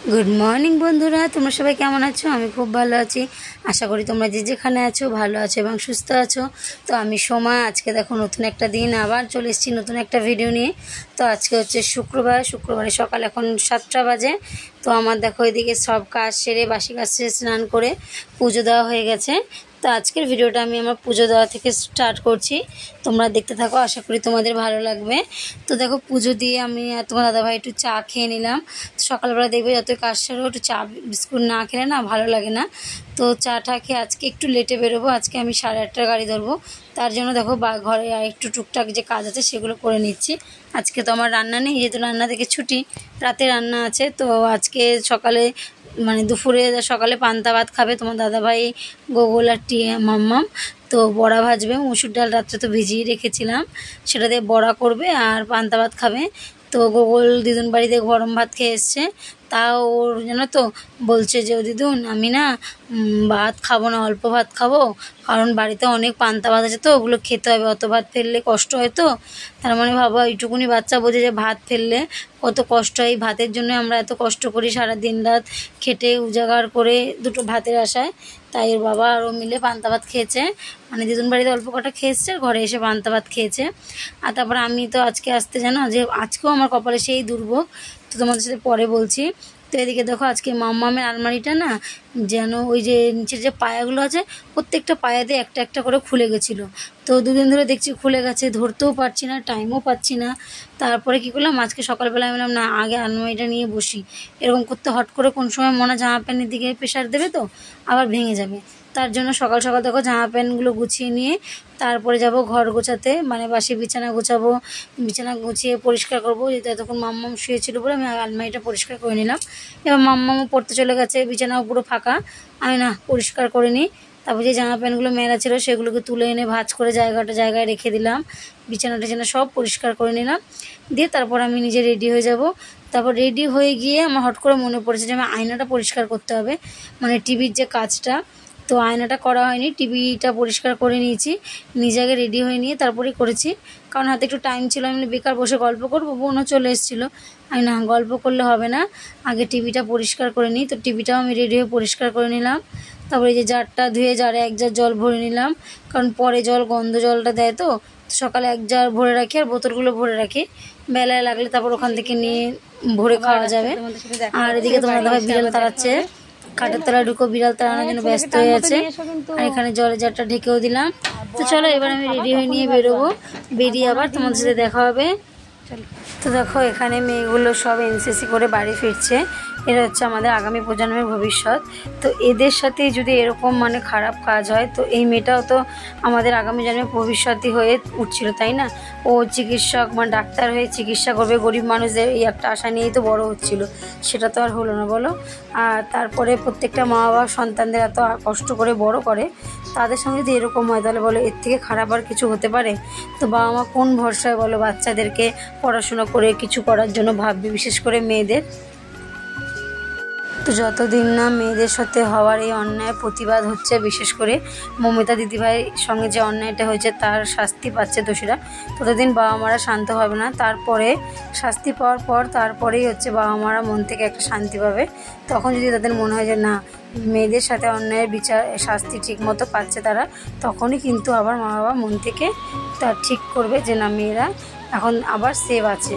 Good morning বন্ধুরা, তোমরা সবাই কেমন আছো? আমি খুব ভালো আছি। আশা করি তোমরা যে যেখানে আছো ভালো আছো এবং সুস্থ আছো। তো আমি সোমা, আজকে দেখো নতুন একটা দিন আবার চলে এসেছি নতুন একটা ভিডিও নিয়ে। তো আজকে হচ্ছে শুক্রবারে সকাল এখন 7টা বাজে। তো আমার দেখো এদিকে সব কাজ সেরে বাসি কাজ সেরে স্নান করে পুজো দেওয়া হয়ে গেছে। তো আজকের ভিডিওটা আমি আমার পুজো দেওয়া থেকে স্টার্ট করছি, তোমরা দেখতে থাকো, আশা করি তোমাদের ভালো লাগবে। তো দেখো পুজো দিয়ে আমি আর তোমার দাদাভাই একটু চা খেয়ে নিলাম। সকালবেলা দেখবে যতই কাজ সেরেও একটু চা বিস্কুট না খেলে না ভালো লাগে না। তো চাটা খেয়ে আজকে একটু লেটে বেরোবো, আজকে আমি 8:30টার গাড়ি ধরবো। তার জন্য দেখো ঘরে আর একটু টুকটাক যে কাজ আছে সেগুলো করে নিচ্ছি। আজকে তো আমার রান্না নেই, যেহেতু রান্না থেকে ছুটি, রাতে রান্না আছে। তো আজকে সকালে মানে দুপুরে সকালে পান্তা ভাত খাবে তোমার দাদাভাই, গোগল আর মাম্মাম। তো বড়া ভাজবে, মুসুর ডাল রাত্রে তো ভিজিয়ে রেখেছিলাম, সেটা দিয়ে বড়া করবে আর পান্তা ভাত খাবে। তো গোগল দিদুন বাড়িতে গরম ভাত খেয়ে এসছে, তাও ওর জানো তো বলছে যে ও দিদুন আমি না ভাত খাবো না, অল্প ভাত খাবো, কারণ বাড়িতে অনেক পান্তা ভাত আছে তো ওগুলো খেতে হবে, অত ভাত ফেললে কষ্ট হয়। তো তার মানে ভাবো এইটুকুনি বাচ্চা বোঝে যে ভাত ফেললে কত কষ্ট হয়। ভাতের জন্য আমরা এত কষ্ট করি, সারা দিন রাত খেটে উজাগার করে দুটো ভাতের আশায়। তাই ওর বাবা আর ও মিলে পান্তা ভাত খেয়েছে, মানে দিদুন বাড়িতে অল্প কটা খেয়েছে, ঘরে এসে পান্তা ভাত খেয়েছে। আর তারপর আমি তো আজকে আসতে জানো যে আজকেও আমার কপালে সেই দুর্ভোগ, তো তোমাদের সাথে পরে বলছি। তো এদিকে দেখো আজকে মাম্মামের আলমারিটা না যেন ওই যে নিচের যে পায়াগুলো আছে প্রত্যেকটা পায়াতে একটা একটা করে খুলে গেছিলো। তো দুদিন ধরে দেখছি খুলে গেছে, ধরতেও পারছি না, টাইমও পাচ্ছি না। তারপরে কী করলাম, আজকে সকালবেলা আমি বললাম না আগে আলমারিটা নিয়ে বসি, এরকম করতে হট করে কোন সময় মনে জামা প্যান্টের দিকে প্রেশার দেবে তো আবার ভেঙে যাবে। তার জন্য সকাল সকাল দেখো জামা প্যান্টগুলো গুছিয়ে নিয়ে তারপরে যাব ঘর গোছাতে, মানে বাসি বিছানা গোছাবো, বিছানা গুছিয়ে পরিষ্কার করবো। যেহেতু এতক্ষণ মাম্মাম শুয়েছিল বলে আমি আলমারিটা পরিষ্কার করে নিলাম। এবার মাম্মামও পড়তে চলে গেছে, বিছানাও পুরো ফাঁকা, আমি না পরিষ্কার করে নিই। তারপর যে জামা প্যান্টগুলো মেলা ছিল সেগুলোকে তুলে এনে ভাঁজ করে জায়গায় রেখে দিলাম, বিছানা টিছানা সব পরিষ্কার করে নিলাম। দিয়ে তারপর আমি নিজে রেডি হয়ে যাব। তারপর রেডি হয়ে গিয়ে আমার হট করে মনে পড়েছে যে আমার আয়নাটা পরিষ্কার করতে হবে, মানে টিভির যে কাজটা। তো আয়নাটা করা হয়নি, টিভিটা পরিষ্কার করে নিয়েছি, নিজে আগে রেডি হয়ে নিয়ে তারপরেই করেছি, কারণ হাতে একটু টাইম ছিল। আমি বেকার বসে গল্প করবো, বোনও চলে এসেছিলো, আমি না গল্প করলে হবে না, আগে টিভিটা পরিষ্কার করে নিই। তো টিভিটাও আমি রেডি হয়ে পরিষ্কার করে নিলাম। তারপরে এই যে জারটা ধুয়ে জারে 1 জার জল ভরে নিলাম, কারণ পরে গন্ধ জলটা দেয়। তো সকালে 1 জার ভরে রাখি আর বোতলগুলো ভরে রাখি, বেলায় লাগলে তারপর ওখান থেকে নিয়ে ভরে খাওয়া যাবে। আর এদিকে তোমার দাদা বিড়াল তাড়াচ্ছে, খাটের তলায় ঢুকো, বিড়াল তাড়ানোর জন্য ব্যস্ত হয়ে আছে। আর এখানে জলের জারটা ঢেকেও দিলাম। তো চলো এবার আমি রেডি হয়ে নিয়ে বেরোবো, বেরিয়ে আবার তোমাদের সাথে দেখা হবে। তো দেখো এখানে মেয়েগুলো সব এনসিসি করে বাড়ি ফিরছে, এরা হচ্ছে আমাদের আগামী প্রজন্মের ভবিষ্যৎ। তো এদের সাথে যদি এরকম মানে খারাপ কাজ হয়, তো এই মেয়েটাও তো আমাদের আগামী জন্মের ভবিষ্যৎই হয়ে উঠছিল, তাই না? ও চিকিৎসক মানে ডাক্তার হয়ে চিকিৎসা করবে গরিব মানুষদের, এই একটা আশা নিয়েই তো বড় হচ্ছিল, সেটা তো আর হলো না বলো। আর তারপরে প্রত্যেকটা মা বাবা সন্তানদের এত কষ্ট করে বড় করে, তাদের সঙ্গে যদি এরকম হয় তাহলে বলো এর থেকে খারাপ আর কিছু হতে পারে? তো বাবা মা কোন ভরসায় বলো বাচ্চাদেরকে পড়াশোনা করে কিছু করার জন্য ভাববে, বিশেষ করে মেয়েদের। তো যতদিন না মেয়েদের সাথে হওয়ার এই অন্যায় প্রতিবাদ হচ্ছে, বিশেষ করে মমিতা দিদিভাইয়ের সঙ্গে যে অন্যায়টা হয়েছে তার শাস্তি পাচ্ছে দোষীরা, ততদিন বাবা মারা শান্ত হবে না। তারপরে শাস্তি পাওয়ার পর তারপরেই হচ্ছে বাবা মারা মন থেকে একটা শান্তি পাবে। তখন যদি তাদের মনে হয় যে না মেয়েদের সাথে অন্যায়ের বিচার শাস্তি ঠিক মতো পাচ্ছে তারা, তখনই কিন্তু আবার মা বাবা মন থেকে তার ঠিক করবে যে না মেয়েরা এখন আবার সেভ আছে।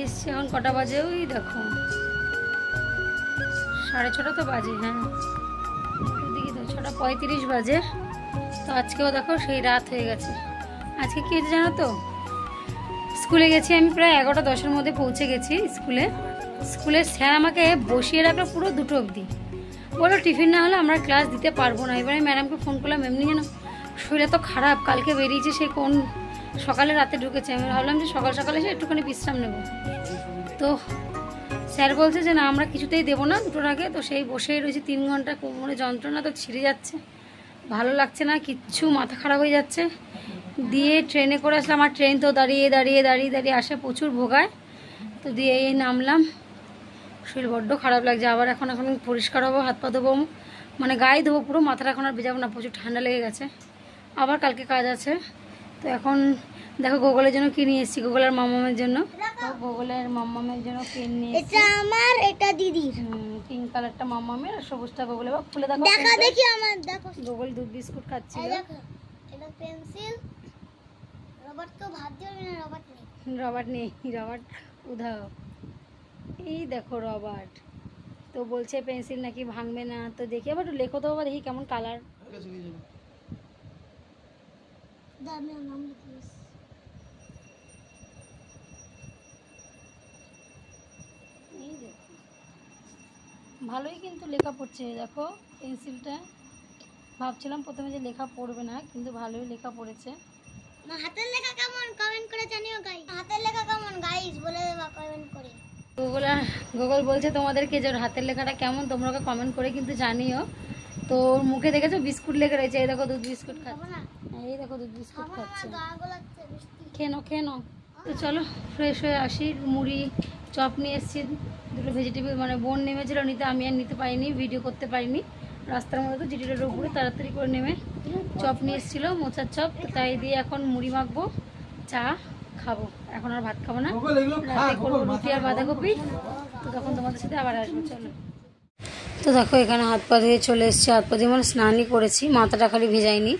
এসছে এখন কটা বাজে, ওই দেখো 6:30 তো বাজে, হ্যাঁ এদিকে তো 6:35 বাজে। তো আজকেও দেখো সেই রাত হয়ে গেছে। আজকে কী হয়েছে জানো তো, স্কুলে গেছি আমি প্রায় 11:10-এর মধ্যে পৌঁছে গেছি স্কুলের স্যার আমাকে বসিয়ে রাখলো পুরো 2টো অবধি, বলো টিফিন না হলে আমরা ক্লাস দিতে পারবো না। এবারে ম্যাডামকে ফোন করলাম, এমনি যেন শরীরটা তো খারাপ, কালকে বেরিয়েছে সে কোন সকালে রাতে ঢুকেছে, আমি ভাবলাম যে সকাল সকালে এসে একটুখানি বিশ্রাম নেব। তো স্যার বলছে যে না আমরা কিছুতেই দেবো না 2টোর আগে। তো সেই বসেই রয়েছে 3 ঘন্টা, কোমরে যন্ত্রণা তো ছিঁড়ে যাচ্ছে, ভালো লাগছে না কিচ্ছু, মাথা খারাপ হয়ে যাচ্ছে। দিয়ে ট্রেনে করে আসলাম, আর ট্রেন তো দাঁড়িয়ে আসে, প্রচুর ভোগায়। তো দিয়ে এই নামলাম, শরীর বড্ড খারাপ লাগছে। আবার এখন পরিষ্কার হবো, হাত পা ধোবো, মানে গায়ে ধোবো পুরো, মাথাটা এখন আর ভেজাবো না, প্রচুর ঠান্ডা লেগে গেছে। আবার কালকে কাজ আছে, তো এখন দেখো গুগলের জন্য কি নিয়ে এসেছি, গুগলের মামামের জন্য। গুগলের মামামের জন্য পেন নিয়ে এসেছি। এটা আমার, এটা দিদির। পিঙ্ক কালারটা মামামের আর সবুজটা গুগলের। বা খুলে দেখো, দেখা দেখি আমার, দেখো গুগল দুধ বিস্কুট খাচ্ছিল। এটা পেন্সিল, রবার তো ভাত দিও না, রবার নেই। রবার্ট নেই, রবার্ট উধাও। এই দেখো রবার্ট, তো বলছে পেন্সিল নাকি ভাঙবে না। তো দেখি আবার লেখো তো, বাবা দেখি কেমন কালার। নাম লিখিস। এই দেখো ভালোই কিন্তু লেখা পড়ছে, দেখো পেন্সিলটা। ভাবছিলাম প্রথমে যে লেখা পড়বে না, কিন্তু ভালোই লেখা পড়েছে। হাতের লেখা কেমন কমেন্ট করে জানিও গাইস। হাতের লেখা কেমন গাইস বলে দেবা কমেন্ট করে। গুগল বলছে তোমাদেরকে যে ওর হাতের লেখাটা কেমন, তোমরা ওকে কমেন্ট করে কিন্তু জানিও। তো ওর মুখে দেখেছো বিস্কুট লেগে রয়েছে। এই দেখো দুধ বিস্কুট খাচ্ছে, এই দেখো দুধ বিস্কুট খাচ্ছে। খেয়ে নাও। তো চলো ফ্রেশ হয়ে আসি। মুড়ি চপ নিয়ে এসেছি, দুটো ভেজিটেবল, মানে বোন নেমেছিল নিতে, আমি আর নিতে পারিনি, ভিডিও করতে পারিনি। রাস্তার মধ্যে তো জিটিটার উপরে তাড়াতাড়ি করে নেমে চপ নিয়ে এসেছিলো, মোচার চপ। তো তাই দিয়ে এখন মুড়ি মাখবো, চা খাবো। এখন আর ভাত খাবো না, রাতে করবো রুটি আর বাঁধাকপি। তো তখন তোমাদের সাথে আবার আসবো। চলো। তো দেখো এখানে হাত পা ধুয়ে চলে এসেছি। হাত পা দিয়ে মানে স্নানই করেছি, মাথাটা খালি ভেজাইনি।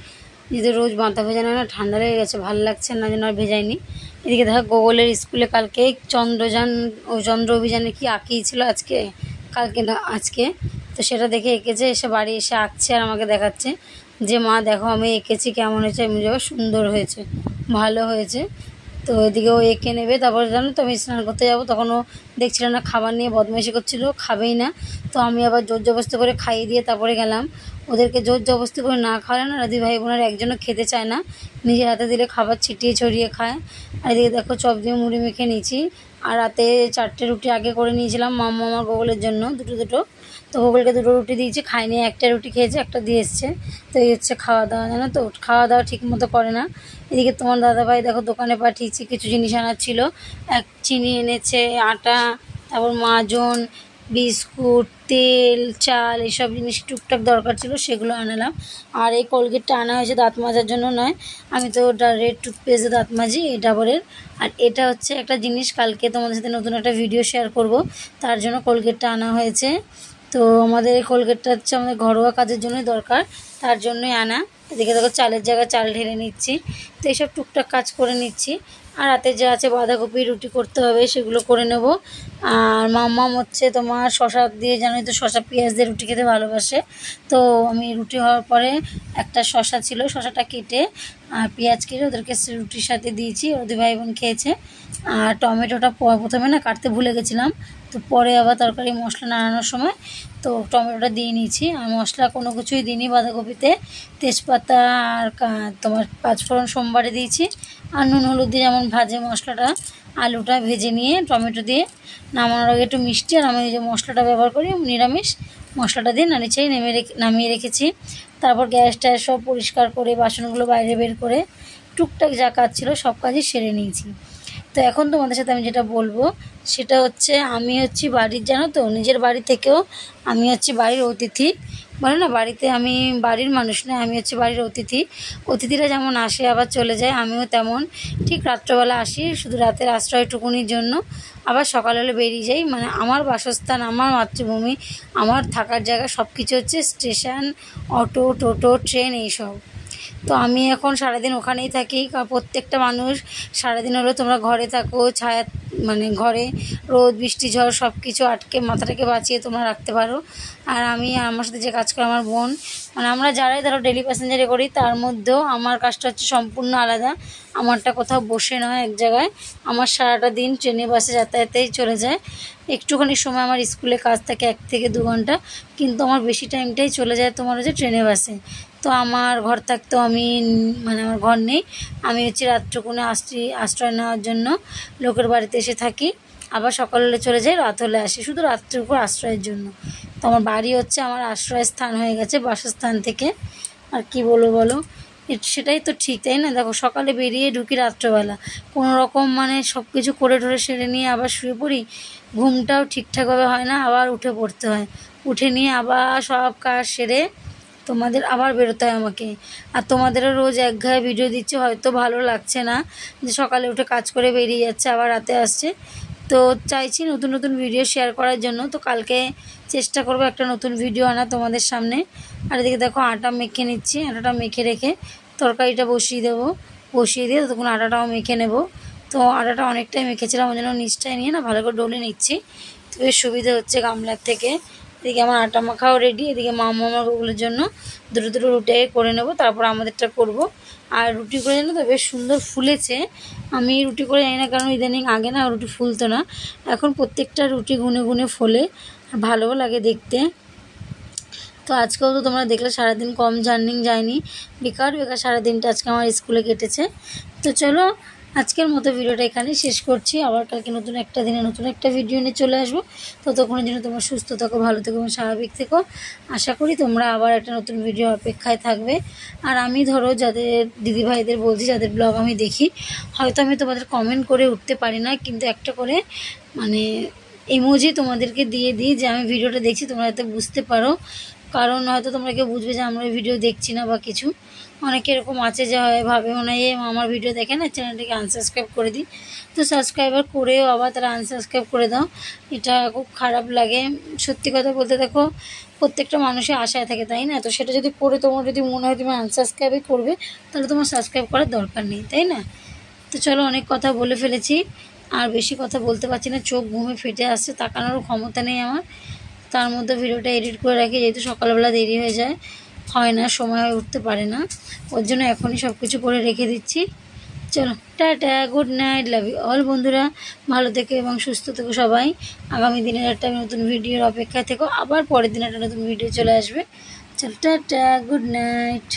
যদি রোজ মাথা ভেজানো না, ঠান্ডা লেগে গেছে, ভালো লাগছে না, যেন আর ভেজাইনি। এদিকে দেখো গুগলের স্কুলে কালকে চন্দ্রযান ও চন্দ্র অভিযানে কি আঁকিয়েছিল আজকে, কালকে না আজকে। তো সেটা দেখে এঁকেছে, এসে বাড়ি এসে আঁকছে আর আমাকে দেখাচ্ছে যে মা দেখো আমি এঁকেছি, কেমন হয়েছে। আমি যাবো সুন্দর হয়েছে, ভালো হয়েছে। তো এদিকে ও এঁকে নেবে, তারপরে জানো তো আমি স্নান করতে যাবো। তখন ও দেখছিল না, খাবার নিয়ে বদমাইশি করছিল, খাবেই না। তো আমি আবার জোর জবরদস্তি করে খাইয়ে দিয়ে তারপরে গেলাম। ওদেরকে জোর জবরদস্তি করে না খাওয়ালে না, দাদি ভাই বোনের একজনও খেতে চায় না, নিজের হাতে দিলে খাবার ছিটিয়ে ছড়িয়ে খায়। আর এদিকে দেখো চপ দিয়ে মুড়ি মেখে নিয়েছি। আর রাতে 4টে রুটি আগে করে নিয়েছিলাম মাম্মা আমার গুগলের জন্য, দুটো। তো গুগলকে 2টো রুটি দিয়েছি, খাইনি, একটা রুটি খেয়েছে, একটা দিয়ে এসছে। তো এই হচ্ছে খাওয়া দাওয়া, জানো তো খাওয়া দাওয়া ঠিক মতো করে না। এদিকে তোমার দাদাভাই দেখো দোকানে পাঠিয়েছি, কিছু জিনিস আনার ছিল। চিনি এনেছে, আটা, তারপর মাজন, বিস্কুট, তেল, চাল, এসব জিনিস টুকটাক দরকার ছিল, সেগুলো আনালাম। আর এই কোলগেটটা আনা হয়েছে দাঁত মাজার জন্য নয়, আমি তো ওটা রেড টুথপেস্টে দাঁত মাজি, এই ডাবরের। আর এটা হচ্ছে একটা জিনিস, কালকে তোমাদের সাথে নতুন একটা ভিডিও শেয়ার করব, তার জন্য কোলগেটটা আনা হয়েছে। তো আমাদের এই কোলগেটটা হচ্ছে আমাদের ঘরোয়া কাজের জন্যই দরকার, তার জন্যই আনা। এদিকে দেখো চালের জায়গায় চাল ঢেলে নিচ্ছি। তো এইসব টুকটাক কাজ করে নিচ্ছি। আর রাতে যা আছে বাঁধাকপি রুটি করতে হবে, সেগুলো করে নেব। আর মাম্মাম হচ্ছে তোমার শশা দিয়ে, জানোই তো শশা পেঁয়াজ দিয়ে রুটি খেতে ভালোবাসে। তো আমি রুটি হওয়ার পরে একটা শশা ছিল, শশাটা কেটে আর পেঁয়াজ কেটে ওদেরকে রুটির সাথে দিয়েছি, ওদের ভাই বোন খেয়েছে। আর টমেটোটা প্রথমে না কাটতে ভুলে গেছিলাম, তো পরে আবার তরকারি মশলা নাড়ানোর সময় তো টমেটোটা দিয়ে নিয়েছি। আর মশলা কোনো কিছুই দিইনি বাঁধাকপিতে, তেজপাতা আর তোমার 5 ফোড়ন সোমবারে দিয়েছি। আর নুন হলুদ দিয়ে যেমন ভাজে মশলাটা, আলুটা ভেজে নিয়ে টমেটো দিয়ে নামানোর আগে একটু মিষ্টি, আর আমি যে মশলাটা ব্যবহার করি নিরামিষ মশলাটা দিয়ে নাড়িয়েই নামিয়ে রেখেছি। তারপর গ্যাসটা সব পরিষ্কার করে বাসনগুলো বাইরে বের করে টুকটাক যা কাজ ছিল সব কাজই সেরে নিয়েছি। তো এখন তোমাদের সাথে আমি যেটা বলবো সেটা হচ্ছে, আমি হচ্ছি বাড়ির, জানো তো নিজের বাড়ি থেকেও আমি হচ্ছি বাড়ির অতিথি। বলে না বাড়িতে আমি বাড়ির মানুষ নয়, আমি হচ্ছে বাড়ির অতিথি। অতিথিরা যেমন আসে আবার চলে যায়, আমিও তেমন। ঠিক রাত্রবেলা আসি শুধু রাতের আশ্রয়টুকুনির জন্য, আবার সকালবেলা বেরিয়ে যাই। মানে আমার বাসস্থান, আমার মাতৃভূমি, আমার থাকার জায়গা সব কিছু হচ্ছে স্টেশন, অটো, টোটো, ট্রেন, এইসব। তো আমি এখন সারাদিন ওখানেই থাকি। প্রত্যেকটা মানুষ সারাদিন হলো তোমরা ঘরে থাকো, ছায়া, মানে ঘরে রোদ বৃষ্টি ঝড় সব কিছু আটকে মাথাটাকে বাঁচিয়ে তোমরা রাখতে পারো। আর আমি, আমার সাথে যে কাজ করে আমার বোন, মানে আমরা যারাই ধরো ডেলি প্যাসেঞ্জারে করি, তার মধ্যেও আমার কাজটা হচ্ছে সম্পূর্ণ আলাদা। আমারটা কোথাও বসে নয় এক জায়গায়, আমার সারাটা দিন ট্রেনে বাসে যাতায়াতেই চলে যায়। একটুখানি সময় আমার স্কুলে কাজ থাকে 1 থেকে 2 ঘন্টা, কিন্তু আমার বেশি টাইমটাই চলে যায় তোমার হচ্ছে ট্রেনে বাসে। তো আমার ঘর থাকতেও আমি, মানে আমার ঘর নেই, আমি হচ্ছে রাতটুকুনে আশ্রয় নেওয়ার জন্য লোকের বাড়িতে এসে থাকি। আবার সকাল হলে চলে যাই, রাত হলে আসি, শুধু রাত্রিটুকু আশ্রয়ের জন্য। তো আমার বাড়ি হচ্ছে আমার আশ্রয়স্থান হয়ে গেছে বাসস্থান থেকে। আর কি বলবো বলো, সেটাই তো ঠিক, তাই না? দেখো সকালে বেরিয়ে ঢুকি রাত্রবেলা, কোনো রকম মানে সব কিছু করে টোরে সেরে নিয়ে আবার শুয়ে পড়ি, ঘুমটাও ঠিকঠাকভাবে হয় না, আবার উঠে পড়তে হয়। উঠে নিয়ে আবার সব কাজ সেরে তোমাদের আবার বেরোতে হয় আমাকে। আর তোমাদেরও রোজ একঘেয়ে ভিডিও দিচ্ছে, হয়তো ভালো লাগছে না যে সকালে উঠে কাজ করে বেরিয়ে যাচ্ছে আবার রাতে আসছে। তো চাইছি নতুন নতুন ভিডিও শেয়ার করার জন্য। তো কালকে চেষ্টা করবো একটা নতুন ভিডিও আনা তোমাদের সামনে। আর এদিকে দেখো আটা মেখে নিচ্ছি, আটাটা মেখে রেখে তরকারিটা বসিয়ে দেবো, বসিয়ে দিয়ে ততক্ষণ আটাটাও মেখে নেব। তো আটাটা অনেকটাই মেখেছিলাম, ওই জন্য নিচটায় নিয়ে না ভালো করে ডলে নিচ্ছি, তো বেশ সুবিধা হচ্ছে গামলার থেকে। এদিকে আমার আটা মাখাও রেডি, এদিকে মামাগুলোর জন্য দুটো দুটো রুটি করে নেব, তারপর আমাদেরটা করব। আর রুটি করে জানো তো বেশ সুন্দর ফুলেছে। আমি রুটি করে জানি না, কারণ ইদানিং আগে না রুটি ফুলতো না, এখন প্রত্যেকটা রুটি গুনে গুনে ফোলে আর ভালোও লাগে দেখতে। তো আজকেও তো তোমরা দেখলে সারাদিন কম জার্নিং যায়নি, বেকার সারাদিনটা আজকে আমার স্কুলে কেটেছে। তো চলো আজকের মতো ভিডিওটা এখানেই শেষ করছি, আবার কালকে নতুন একটা দিনে নতুন একটা ভিডিও নিয়ে চলে আসবো। ততক্ষণের জন্য তোমরা সুস্থ থাকো, ভালো থেকো এবং স্বাভাবিক থেকো। আশা করি তোমরা আবার একটা নতুন ভিডিও অপেক্ষায় থাকবে। আর আমি ধরো যাদের দিদিভাইদের বলছি, যাদের ব্লগ আমি দেখি, হয়তো আমি তোমাদের কমেন্ট করে উঠতে পারি না, কিন্তু একটা করে মানে ইমোজি তোমাদেরকে দিয়ে দিই যে আমি ভিডিওটা দেখছি, তোমরা যাতে বুঝতে পারো। কারণ হয়তো তোমরা কেউ বুঝবে যে আমরা ভিডিও দেখছি না বা কিছু, অনেকে এরকম আছে যে হয় ভাবে মনে হয় আমার ভিডিও দেখে না, চ্যানেলটাকে আনসাবস্ক্রাইব করে দিই। তো সাবস্ক্রাইবার করেও আবার তারা আনসাবস্ক্রাইব করে দাও, এটা খুব খারাপ লাগে। সত্যি কথা বলতে দেখো প্রত্যেকটা মানুষের আশায় থাকে, তাই না? তো সেটা যদি করে তোমার যদি মনে হয় তুমি আনসাবস্ক্রাইবই করবে, তাহলে তোমার সাবস্ক্রাইব করার দরকার নেই, তাই না? তো চলো অনেক কথা বলে ফেলেছি, আর বেশি কথা বলতে পারছি না, চোখ ঘুমে ফেটে আসছে, তাকানোরও ক্ষমতা নেই আমার। তার মধ্যে ভিডিওটা এডিট করে রাখি, যেহেতু সকালবেলা দেরি হয়ে যায়, হয় না, সময় হয়ে উঠতে পারে না, ওর জন্য এখনই সব কিছু করে রেখে দিচ্ছি। চলো tata, good night, love you all বন্ধুরা, ভালো থেকো এবং সুস্থ থেকো সবাই। আগামী দিনের একটা নতুন ভিডিওর অপেক্ষায় থেকো, আবার পরের দিন একটা নতুন ভিডিও চলে আসবে। চলো টাটা, গুড নাইট।